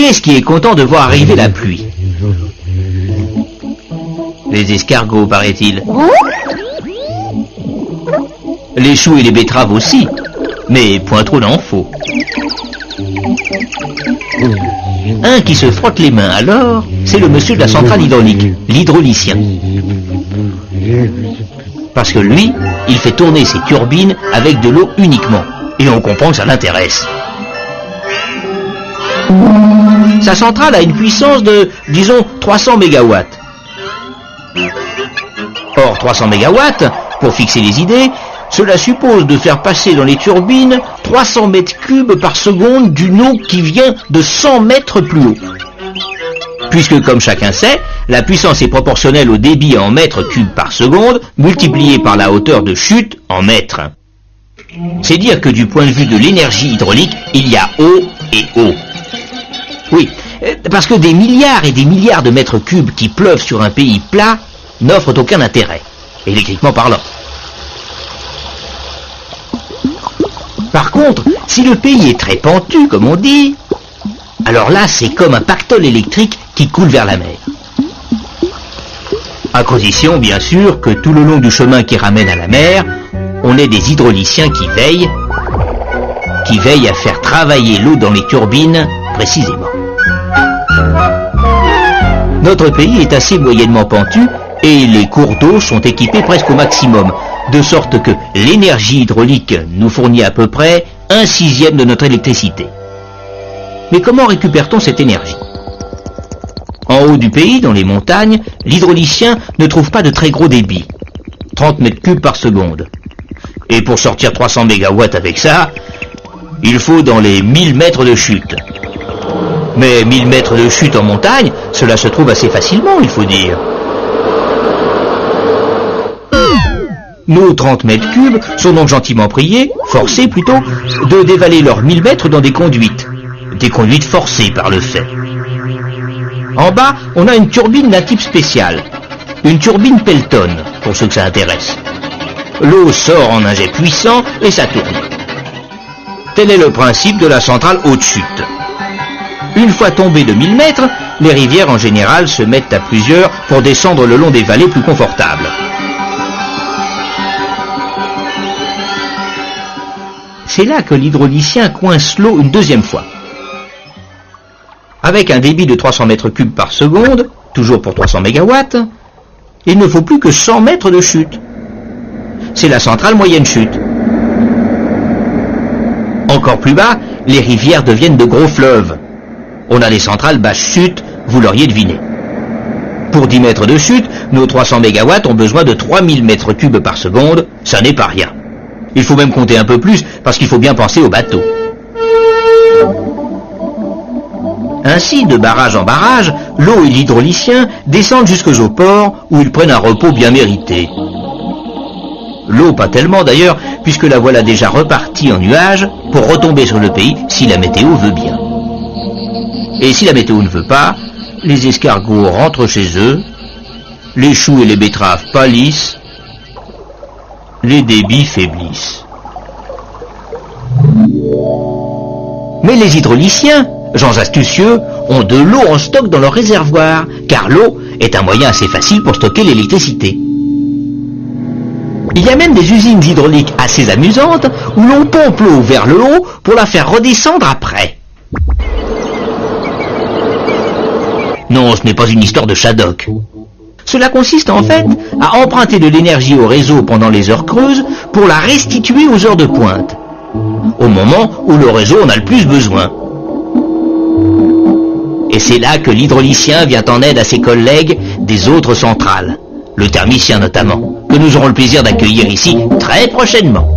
est-ce qui est content de voir arriver la pluie? Les escargots, paraît-il. Les choux et les betteraves aussi, mais point trop n'en faut. Un qui se frotte les mains alors, c'est le monsieur de la centrale hydraulique, l'hydraulicien. Parce que lui, il fait tourner ses turbines avec de l'eau uniquement, et on comprend que ça l'intéresse. Sa centrale a une puissance de, disons, 300 MW. Or, 300 MW, pour fixer les idées, cela suppose de faire passer dans les turbines 300 mètres cubes par seconde d'une eau qui vient de 100 mètres plus haut. Puisque, comme chacun sait, la puissance est proportionnelle au débit en mètres cubes par seconde, multiplié par la hauteur de chute en mètres. C'est dire que du point de vue de l'énergie hydraulique, il y a eau et eau. Oui, parce que des milliards et des milliards de mètres cubes qui pleuvent sur un pays plat n'offrent aucun intérêt, électriquement parlant. Par contre, si le pays est très pentu, comme on dit, alors là, c'est comme un pactole électrique qui coule vers la mer. À condition, bien sûr, que tout le long du chemin qui ramène à la mer, on ait des hydrauliciens qui veillent à faire travailler l'eau dans les turbines précisément. Notre pays est assez moyennement pentu et les cours d'eau sont équipés presque au maximum, de sorte que l'énergie hydraulique nous fournit à peu près 1/6 de notre électricité. Mais comment récupère-t-on cette énergie? En haut du pays, dans les montagnes, l'hydraulicien ne trouve pas de très gros débit, 30 mètres cubes par seconde. Et pour sortir 300 MW avec ça, il faut dans les 1000 mètres de chute. Mais 1000 mètres de chute en montagne, cela se trouve assez facilement, il faut dire. Nos 30 mètres cubes sont donc gentiment priés, forcés plutôt, de dévaler leurs 1000 mètres dans des conduites forcées par le fait. En bas, on a une turbine d'un type spécial, une turbine Pelton, pour ceux que ça intéresse. L'eau sort en un jet puissant et ça tourne. Tel est le principe de la centrale haute chute. Une fois tombées de 1000 mètres, les rivières en général se mettent à plusieurs pour descendre le long des vallées plus confortables. C'est là que l'hydraulicien coince l'eau une deuxième fois. Avec un débit de 300 mètres cubes par seconde, toujours pour 300 MW, il ne faut plus que 100 mètres de chute. C'est la centrale moyenne chute. Encore plus bas, les rivières deviennent de gros fleuves. On a des centrales basse chute, vous l'auriez deviné. Pour 10 mètres de chute, nos 300 MW ont besoin de 3000 mètres cubes par seconde, ça n'est pas rien. Il faut même compter un peu plus, parce qu'il faut bien penser aux bateaux. Ainsi, de barrage en barrage, l'eau et l'hydraulicien descendent jusqu'aux ports où ils prennent un repos bien mérité. L'eau pas tellement d'ailleurs, puisque la voilà déjà repartie en nuages pour retomber sur le pays si la météo veut bien. Et si la météo ne veut pas, les escargots rentrent chez eux, les choux et les betteraves pâlissent, les débits faiblissent. Mais les hydrauliciens, gens astucieux, ont de l'eau en stock dans leur réservoir, car l'eau est un moyen assez facile pour stocker l'électricité. Il y a même des usines hydrauliques assez amusantes où l'on pompe l'eau vers le haut pour la faire redescendre après. Non, ce n'est pas une histoire de Shadok. Cela consiste en fait à emprunter de l'énergie au réseau pendant les heures creuses pour la restituer aux heures de pointe, au moment où le réseau en a le plus besoin. Et c'est là que l'hydraulicien vient en aide à ses collègues des autres centrales, le thermicien notamment, que nous aurons le plaisir d'accueillir ici très prochainement.